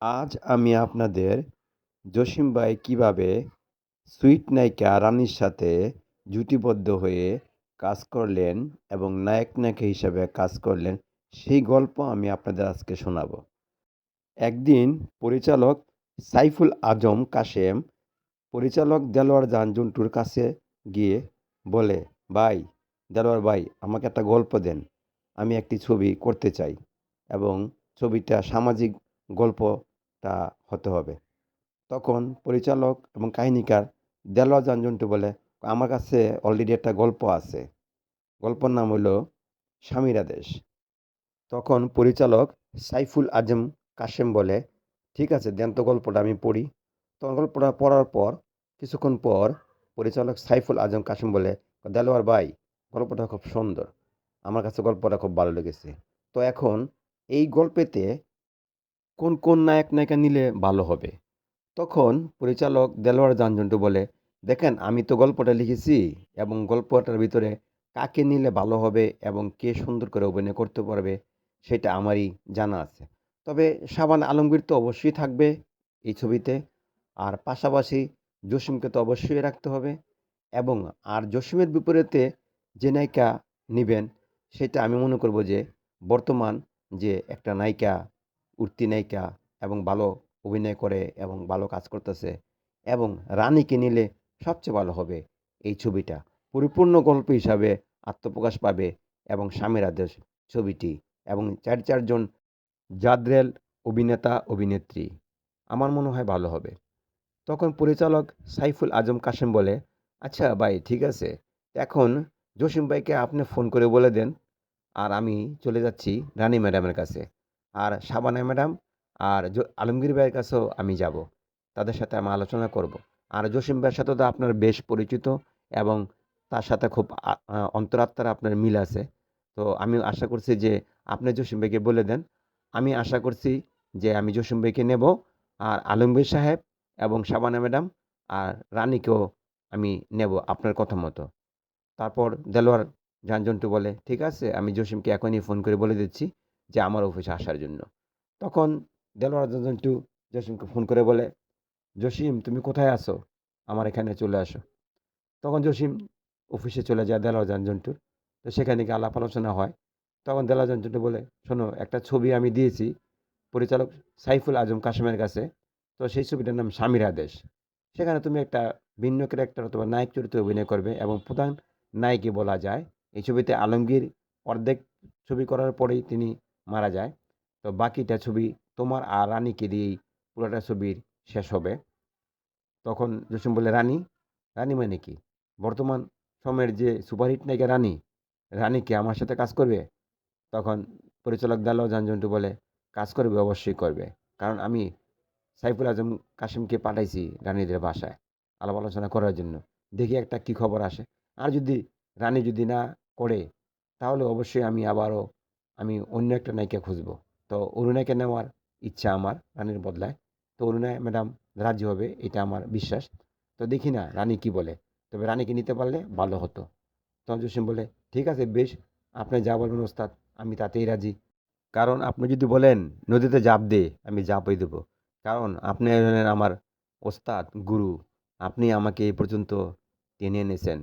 আজ আমি আপনাদের জসিম ভাই কীভাবে সুইট নায়িকা রানীর সাথে জুটিবদ্ধ হয়ে কাজ করলেন এবং নায়ক নায়িকা হিসাবে কাজ করলেন, সেই গল্প আমি আপনাদের আজকে শোনাবো। একদিন পরিচালক সাইফুল আজম কাশেম পরিচালক দেলোয়ার জাহান জন্টুর কাছে গিয়ে বলে, ভাই, দেলোয়ার ভাই, আমাকে একটা গল্প দেন। আমি একটি ছবি করতে চাই এবং ছবিটা সামাজিক গল্পটা হতে হবে। তখন পরিচালক এবং কাহিনীকার দেলোয়ার জাহান জন্টু বলে, আমার কাছে অলরেডি একটা গল্প আছে। গল্পের নাম হলো স্বামীর আদেশ। তখন পরিচালক সাইফুল আজম কাশেম বলে, ঠিক আছে, দেন তো গল্পটা আমি পড়ি। তখন গল্পটা পড়ার পর কিছুক্ষণ পর পরিচালক সাইফুল আজম কাশেম বলে, দেলোয়ার ভাই, গল্পটা খুব সুন্দর, আমার কাছে গল্পটা খুব ভালো লেগেছে। তো এখন এই গল্পেতে কোন কোন নায়ক নায়িকা নিলে ভালো হবে? তখন পরিচালক দেলোয়ার জাহান জন্টু বলে, দেখেন, আমি তো গল্পটা লিখেছি এবং গল্পটার ভিতরে কাকে নিলে ভালো হবে এবং কে সুন্দর করে অভিনয় করতে পারবে সেটা আমারই জানা আছে। তবে শাবানা আলমগীর তো অবশ্যই থাকবে এই ছবিতে। আর পাশাপাশি জসিমকে তো অবশ্যই রাখতে হবে এবং জসিমের বিপরীতে যে নায়িকা নিবেন সেটা আমি মনে করব যে বর্তমান যে একটা নায়িকা, উঠতি নায়িকা এবং ভালো অভিনয় করে এবং ভালো কাজ করতেছে, এবং রানীকে নিলে সবচেয়ে ভালো হবে এই ছবিটা। পরিপূর্ণ গল্প হিসাবে আত্মপ্রকাশ পাবে এবং স্বামীর আদেশ ছবিটি এবং চারজন জাদরেল অভিনেতা অভিনেত্রী। আমার মনে হয় ভালো হবে। তখন পরিচালক সাইফুল আজম কাশেম বলে, আচ্ছা ভাই, ঠিক আছে, এখন জসিম ভাইকে আপনি ফোন করে বলে দেন, আর আমি চলে যাচ্ছি রানী ম্যাডামের কাছে। আর শাবানা ম্যাডাম আর আলমগীর ভাইয়ের কাছেও আমি যাব। তাদের সাথে আমি আলোচনা করব। আর জসিম ভাইয়ের সাথে তো আপনার বেশ পরিচিত এবং তার সাথে খুব অন্তরাত্মার আপনার মিল আছে। তো আমি আশা করছি যে আপনি জসিম ভাইকে বলে দেন। আমি আশা করছি যে আমি জসিম ভাইকে নেব, আর আলমগীর সাহেব এবং শাবানা ম্যাডাম আর রানীকেও আমি নেব আপনার কথা মতো। তারপর দেলোয়ার জাহান বলে, ঠিক আছে, আমি জসিমকে এখনই ফোন করে বলে দিচ্ছি যে আমার অফিসে আসার জন্য। তখন দেলোয়ার জাহান জসিমকে ফোন করে বলে, জসিম, তুমি কোথায় আছো? আমার এখানে চলে আসো। তখন জসিম অফিসে চলে যায় দেলোয়ার জাহান জন্টুর। তো সেখানে গিয়ে আলাপ আলোচনা হয়। তখন দেলোয়ার জাহান বলে, শোনো, একটা ছবি আমি দিয়েছি পরিচালক সাইফুল আজম কাশেমের কাছে। তো সেই ছবিটার নাম স্বামীর আদেশ। সেখানে তুমি একটা ভিন্ন ক্যারেক্টার অথবা নায়ক চরিত্রে অভিনয় করবে এবং প্রধান নায়িকা বলা যায়। এই ছবিতে আলমগীর অর্ধেক ছবি করার পরেই তিনি মারা যায়। তো বাকিটা ছবি তোমার আর রানীকে দিয়েই পুরোটা ছবির শেষ হবে। তখন জসিম বলে, রানী? রানী মানে কি? বর্তমান সময়ের যে সুপারহিট নায়িকা রানী, রানী কি আমার সাথে কাজ করবে? তখন পরিচালক দেলোয়ার জাহান জন্টু বলে, কাজ করবে, অবশ্যই করবে। কারণ আমি সাইফুল আজম কাশিমকে পাঠাইছি রানীদের বাসায় আলাপ আলোচনা করার জন্য। দেখি একটা কি খবর আসে। আর যদি রানী যদি না করে, তাহলে অবশ্যই আমি আবারও অন্য একটা নায়িকা খুঁজবো। তো অরুণাকে নেওয়ার ইচ্ছা আমার রানীর বদলায়। তো অরুণা ম্যাডাম রাজি হবে, এটা আমার বিশ্বাস। তো দেখি না রানী কি বলে। তবে রানীকে নিতে পারলে ভালো হতো। তখন জসিম বলে, ঠিক আছে, বেশ, আপনি যা বলবেন ওস্তাদ, আমি তাতেই রাজি। কারণ আপনি যদি বলেন নদীতে ঝাঁপ দে, আমি ঝাঁপই দেবো। কারণ আপনি হলেন আমার ওস্তাদ, গুরু। আপনি আমাকে এই পর্যন্ত টেনে এনেছেন।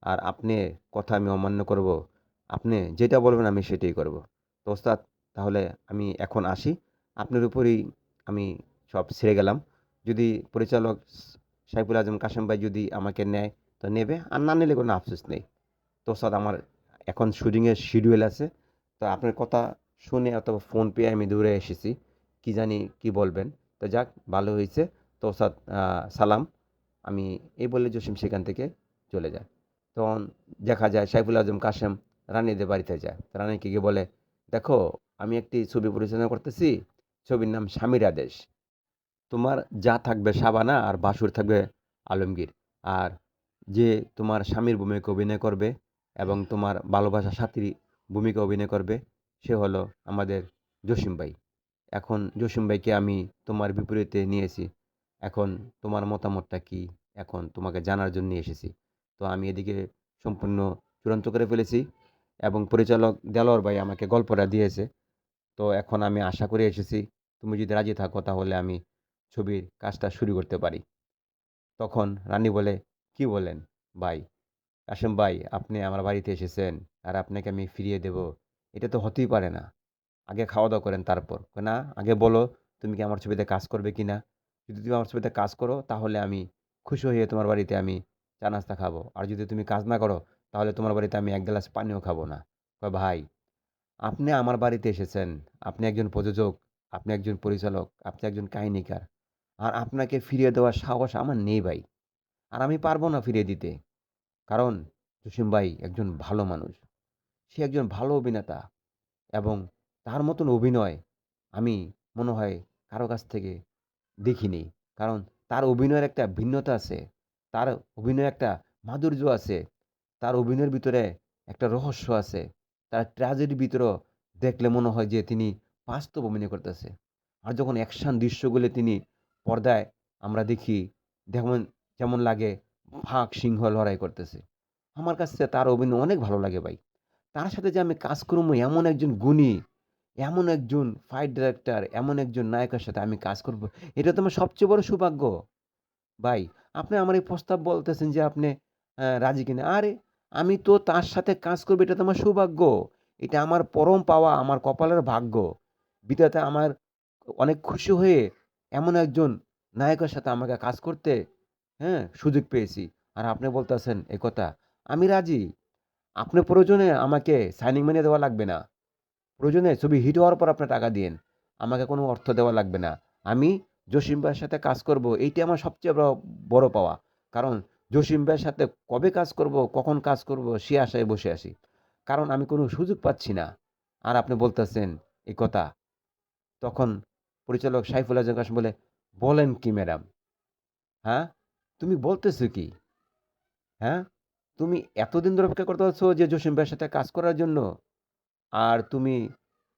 আর আপনার কথা আমি অমান্য করব? আপনি যেটা বলবেন আমি সেটাই করব। তো ওস্তাদ, তাহলে আমি এখন আসি। আপনার উপরেই আমি সব ছেড়ে গেলাম। যদি পরিচালক সাইফুল আজম কাশেম ভাই যদি আমাকে নেয় তো নেবে, আর না নিলে কোনো আফসোস নেই। তো ওস্তাদ, আমার এখন শুটিংয়ের শিডিউল আছে। তো আপনার কথা শুনে অথবা ফোন পেয়ে আমি দৌড়ে এসেছি। কি জানি কি বলবেন। তো যাক, ভালো হয়েছে। তো ওস্তাদ, সালাম। আমি এই বলে জসিম সেখান থেকে চলে যায়। তখন দেখা যায় সাইফুল আজম কাশেম রানীদের বাড়িতে যায়। তো রানীকে গিয়ে বলে, দেখো, আমি একটি ছবি পরিচালনা করতেছি। ছবির নাম স্বামীর আদেশ। তোমার যা থাকবে শাবানা আর বাসুর থাকবে আলমগীর। আর যে তোমার স্বামীর ভূমিকা অভিনয় করবে এবং তোমার ভালোবাসার সাথীর ভূমিকা অভিনয় করবে সে হলো আমাদের জসিম ভাই। এখন জসিম ভাইকে আমি তোমার বিপরীতে নিয়েছি। এখন তোমার মতামতটা কি? এখন তোমাকে জানার জন্য এসেছি। তো আমি এদিকে সম্পূর্ণ চূড়ান্ত করে ফেলেছি এবং পরিচালক দেলোয়ার ভাই আমাকে গল্পটা দিয়েছে। তো এখন আমি আশা করে এসেছি তুমি যদি রাজি থাকো তাহলে আমি ছবির কাজটা শুরু করতে পারি। তখন রানী বলে, "কি বলেন ভাই? কাশেম ভাই, আপনি আমার বাড়িতে এসেছেন আর আপনাকে আমি ফিরিয়ে দেব? এটা তো হতেই পারে না। আগে খাওয়া-দাওয়া করেন তারপর।" কয়, "না, আগে বলো তুমি কি আমার ছবিতে কাজ করবে কিনা? যদি তুমি আমার ছবিতে কাজ করো তাহলে আমি খুশি হয়ে তোমার বাড়িতে আমি চা নাস্তা খাবো। আর যদি তুমি কাজ না করো তাহলে তোমার বাড়িতে আমি এক গ্লাস পানিও খাবো না।" কয়, "ভাই, আপনি আমার বাড়িতে এসেছেন। আপনি একজন প্রযোজক, আপনি একজন পরিচালক, আপনি একজন কাহিনীকার। আর আপনাকে ফিরিয়ে দেওয়ার সাহস আমার নেই ভাই। আর আমি পারব না ফিরিয়ে দিতে। কারণ জসিম ভাই একজন ভালো মানুষ। সে একজন ভালো অভিনেতা এবং তার মতন অভিনয় আমি মনে হয় কারো কাছ থেকে দেখিনি। কারণ তার অভিনয়ের একটা ভিন্নতা আছে। তার অভিনয়ে একটা মাধুর্য আছে। তার অভিনয়ের ভিতরে একটা রহস্য আছে। তার ট্র্যাজেডির ভিতরেও দেখলে মনে হয় যে তিনি বাস্তব অভিনয় করতেছে। আর যখন অ্যাকশন দৃশ্যগুলো তিনি পর্দায় আমরা দেখি, যেমন যেমন লাগে বাঘ সিংহ লড়াই করতেছে। আমার কাছে তার অভিনয় অনেক ভালো লাগে ভাই। তার সাথে যে আমি কাজ করবো এমন একজন গুণী, এমন একজন ফাইট ডিরেক্টর, এমন একজন নায়কের সাথে আমি কাজ করব, এটা তো আমার সবচেয়ে বড় সৌভাগ্য। ভাই, আপনি আমার এই প্রস্তাব বলতেছেন যে আপনি রাজি কিনা? আরে আমি তো তার সাথে কাজ করব এটা তো আমার সৌভাগ্য। এটা আমার পরম পাওয়া, আমার কপালের ভাগ্য। বিধাতা আমার অনেক খুশি হয়ে এমন একজন নায়কের সাথে আমাকে কাজ করতে, হ্যাঁ, সুযোগ পেয়েছি। আর আপনি বলতেছেন এই কথা। আমি রাজি। আপনি প্রয়োজনে আমাকে সাইনিং মানি দেওয়া লাগবে না। প্রয়োজনে ছবি হিট হওয়ার পর আপনার টাকা দিয়েন। আমাকে কোনো অর্থ দেওয়া লাগবে না। আমি জসিম ভাইয়ের সাথে কাজ করব, এইটাই আমার সবচেয়ে বড় পাওয়া। কারণ জসিম ভাইয়ের সাথে কবে কাজ করব, কখন কাজ করব সে আশায় বসে আছি। কারণ আমি কোনো সুযোগ পাচ্ছি না। আর আপনি বলতেছেন এই কথা। তখন পরিচালক সাইফুল আজম কাশেম বলে, "বলেন কি ম্যাডাম? হ্যাঁ? তুমি বলতেছো কি? হ্যাঁ? তুমি এতদিন ধরে অপেক্ষা করতেছো যে জসিম ভাইয়ের সাথে কাজ করার জন্য? আর তুমি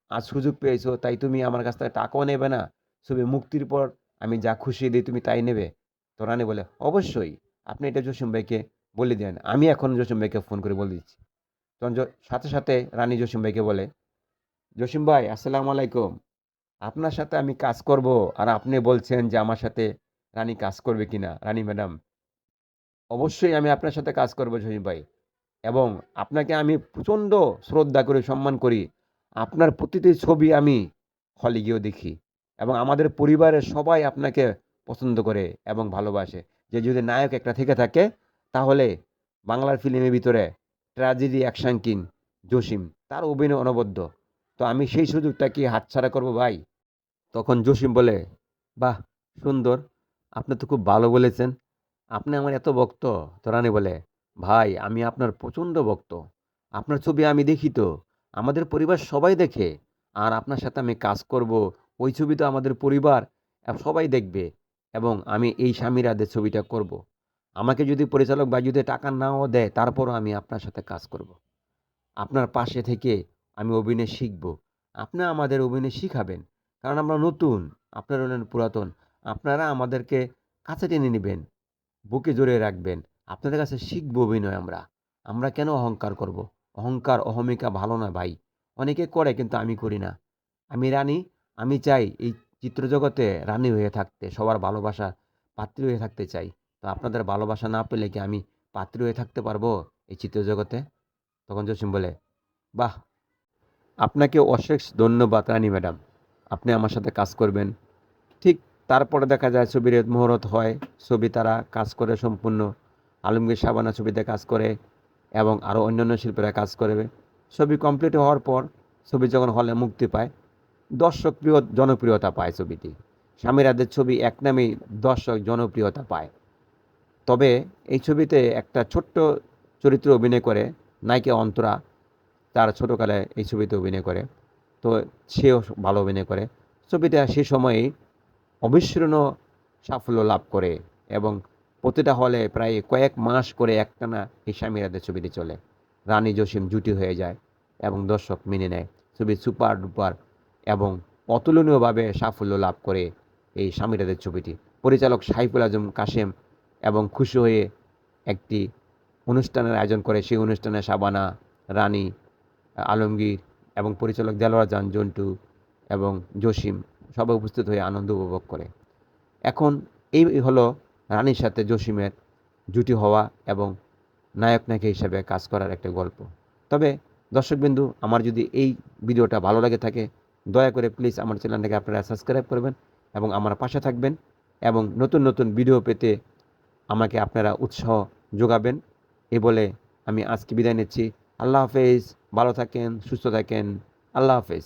আজ সুযোগ পেয়েছো তাই তুমি আমার কাছ থেকে টাকাও নেবে না। ছবি মুক্তির পর আমি যা খুশি দেই তুমি তাই নেবে?" তো রানী বলে, "অবশ্যই। আপনি এটা জসিম ভাইকে বলে দেন। আমি এখন জসিম ভাইকে ফোন করে বলে দিচ্ছি।" তখন সাথে, সাথে রানী জসিম ভাইকে বলে, "জসিম ভাই, আসসালামু আলাইকুম। আপনার সাথে আমি কাজ করব আর আপনি বলছেন যে আমার সাথে রানী কাজ করবে কিনা? রানী ম্যাডাম, অবশ্যই আমি আপনার সাথে কাজ করব জসিম ভাই। এবং আপনাকে আমি প্রচণ্ড শ্রদ্ধা করি, সম্মান করি। আপনার প্রতিটি ছবি আমি হলে গিয়েও দেখি। এবং আমাদের পরিবারের সবাই আপনাকে পছন্দ করে এবং ভালোবাসে। যে যদি নায়ক একটা থেকে থাকে তাহলে বাংলার ফিল্মের ভিতরে ট্র্যাজেডি অ্যাকশন কিং জসিম। তার অভিনয় অনবদ্য। তো আমি সেই সুযোগটা কি হাতছাড়া করব ভাই?" তখন জসিম বলে, "বাহ! সুন্দর। আপনি তো খুব ভালো বলেছেন। আপনি আমার এত ভক্ত?" তো রানী বলে, "ভাই, আমি আপনার প্রচণ্ড ভক্ত। আপনার ছবি আমি দেখি তো। আমাদের পরিবার সবাই দেখে। আর আপনার সাথে আমি কাজ করব। ওই ছবি তো আমাদের পরিবার সবাই দেখবে। এবং আমি এই স্বামীরাদের ছবিটা করব। আমাকে যদি পরিচালক ভাই যদি টাকা নাও দেয় তারপরও আমি আপনার সাথে কাজ করব। আপনার পাশে থেকে আমি অভিনয় শিখব। আপনি আমাদের অভিনয় শিখাবেন। কারণ আমরা নতুন, আপনারা হলেন পুরাতন। আপনারা আমাদেরকে কাছে টেনে নিবেন, বুকে জড়িয়ে রাখবেন। আপনাদের কাছে শিখব অভিনয় আমরা। আমরা কেন অহংকার করব? অহংকার, অহমিকা ভালো না ভাই। অনেকে করে কিন্তু আমি করি না। আমি রানী, আমি চাই এই চিত্রজগতে রানী হয়ে থাকতে, সবার ভালোবাসার পাত্রী হয়ে থাকতে চাই। তো আপনাদের ভালোবাসা না পেলে কি আমি পাত্রী হয়ে থাকতে পারবো এই চিত্রজগতে?" তখন জসিম বলে, "বাহ! আপনাকে অশেষ ধন্যবাদ রানী ম্যাডাম। আপনি আমার সাথে কাজ করবেন।" ঠিক তারপরে দেখা যায় ছবির মুহূর্ত হয়। ছবি তারা কাজ করে সম্পূর্ণ। আলমগীর শাবানা ছবিতে কাজ করে এবং আরও অন্যান্য শিল্পীরা কাজ করবে। ছবি কমপ্লিট হওয়ার পর ছবি যখন হলে মুক্তি পায়, দর্শক জনপ্রিয়তা পায় ছবিটি। স্বামীরাদের ছবি এক নামেই দর্শক জনপ্রিয়তা পায়। তবে এই ছবিতে একটা ছোট্ট চরিত্রে অভিনয় করে নায়িকা অন্তরা। তার ছোটোকালে এই ছবিতে অভিনয় করে। তো সেও ভালো অভিনয় করে। ছবিটা সে সময়েই অবিস্মরণীয় সাফল্য লাভ করে এবং প্রতিটা হলে প্রায় কয়েক মাস করে একটানা এই স্বামীরাদের ছবিটি চলে। রানী জসিম জুটি হয়ে যায় এবং দর্শক মেনে নেয়। ছবি সুপার ডুপার এবং অতুলনীয়ভাবে সাফল্য লাভ করে এই স্বামীরাদের ছবিটি। পরিচালক সাইফুল আজম কাশেম এবং খুশি হয়ে একটি অনুষ্ঠানের আয়োজন করে। সেই অনুষ্ঠানে শাবানা, রানী, আলমগীর এবং পরিচালক দেলোয়ার জান জন্টু এবং জসিম সবাই উপস্থিত হয়ে আনন্দ উপভোগ করে। এখন এই হলো রানীর সাথে জসিমের জুটি হওয়া এবং নায়ক নায়িকা হিসেবে কাজ করার একটা গল্প। তবে দর্শকবিন্দু, আমার যদি এই ভিডিওটা ভালো লাগে থাকে, দয়া করে প্লিজ আমার চ্যানেলটাকে আপনারা সাবস্ক্রাইব করবেন এবং আমার পাশে থাকবেন এবং নতুন নতুন ভিডিও পেতে আমাকে আপনারা উৎসাহ যোগাবেন। এই বলে আমি আজকে বিদায় নিচ্ছি। আল্লাহ হাফেজ। ভালো থাকেন, সুস্থ থাকেন। আল্লাহ হাফেজ।